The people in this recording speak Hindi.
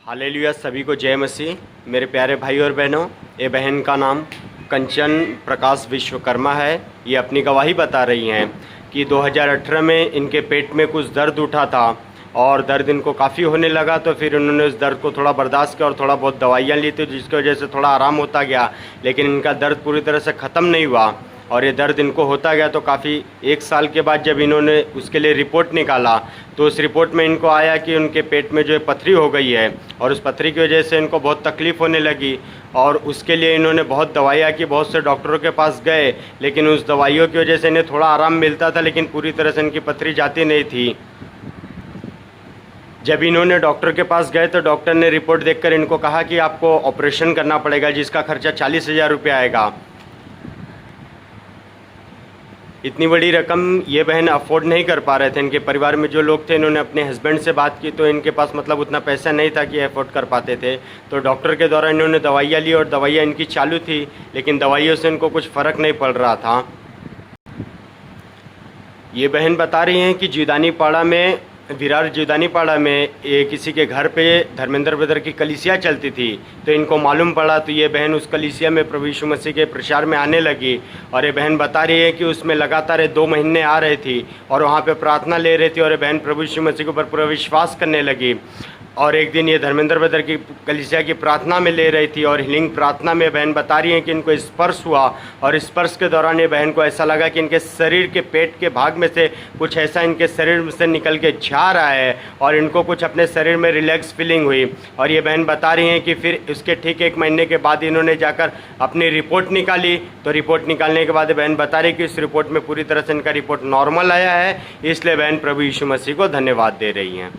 हालेलुया। सभी को जय मसीह। मेरे प्यारे भाई और बहनों, ये बहन का नाम कंचन प्रकाश विश्वकर्मा है। ये अपनी गवाही बता रही हैं कि 2018 में इनके पेट में कुछ दर्द उठा था और दर्द इनको काफ़ी होने लगा, तो फिर उन्होंने उस दर्द को थोड़ा बर्दाश्त किया और थोड़ा बहुत दवाइयाँ ली थी, जिसकी वजह से थोड़ा आराम होता गया। लेकिन इनका दर्द पूरी तरह से ख़त्म नहीं हुआ और ये दर्द इनको होता गया। तो काफ़ी 1 साल के बाद जब इन्होंने उसके लिए रिपोर्ट निकाला, तो उस रिपोर्ट में इनको आया कि उनके पेट में जो है पथरी हो गई है और उस पथरी की वजह से इनको बहुत तकलीफ़ होने लगी। और उसके लिए इन्होंने बहुत दवाइयाँ की, बहुत से डॉक्टरों के पास गए, लेकिन उस दवाइयों की वजह से इन्हें थोड़ा आराम मिलता था, लेकिन पूरी तरह से इनकी पथरी जाती नहीं थी। जब इन्होंने डॉक्टर के पास गए तो डॉक्टर ने रिपोर्ट देखकर इनको कहा कि आपको ऑपरेशन करना पड़ेगा, जिसका खर्चा 40,000 रुपये आएगा। इतनी बड़ी रकम ये बहन अफोर्ड नहीं कर पा रहे थे। इनके परिवार में जो लोग थे, इन्होंने अपने हस्बैंड से बात की तो इनके पास मतलब उतना पैसा नहीं था कि अफोर्ड कर पाते थे। तो डॉक्टर के द्वारा इन्होंने दवाइयाँ ली और दवाइयाँ इनकी चालू थी, लेकिन दवाइयों से इनको कुछ फ़र्क नहीं पड़ रहा था। ये बहन बता रही हैं कि जीवदानीपाड़ा में, विरार जीवदानीपाड़ा में किसी के घर पे धर्मेंद्र ब्रदर की कलीसिया चलती थी, तो इनको मालूम पड़ा। तो ये बहन उस कलीसिया में प्रभु यीशु मसीह के प्रचार में आने लगी और ये बहन बता रही है कि उसमें लगातार 2 महीने आ रही थी और वहाँ पे प्रार्थना ले रही थी और ये बहन प्रभु यीशु मसीह के ऊपर पूरा विश्वास करने लगी। और एक दिन ये धर्मेंद्र ब्रदर की कलीसिया की प्रार्थना में ले रही थी और हीलिंग प्रार्थना में बहन बता रही है कि इनको स्पर्श हुआ और स्पर्श के दौरान ये बहन को ऐसा लगा कि इनके शरीर के पेट के भाग में से कुछ ऐसा इनके शरीर से निकल के जा रहा है और इनको कुछ अपने शरीर में रिलैक्स फीलिंग हुई। और ये बहन बता रही हैं कि फिर उसके ठीक 1 महीने के बाद इन्होंने जाकर अपनी रिपोर्ट निकाली। तो रिपोर्ट निकालने के बाद बहन बता रही कि इस रिपोर्ट में पूरी तरह से इनका रिपोर्ट नॉर्मल आया है, इसलिए बहन प्रभु यीशु मसीह को धन्यवाद दे रही हैं।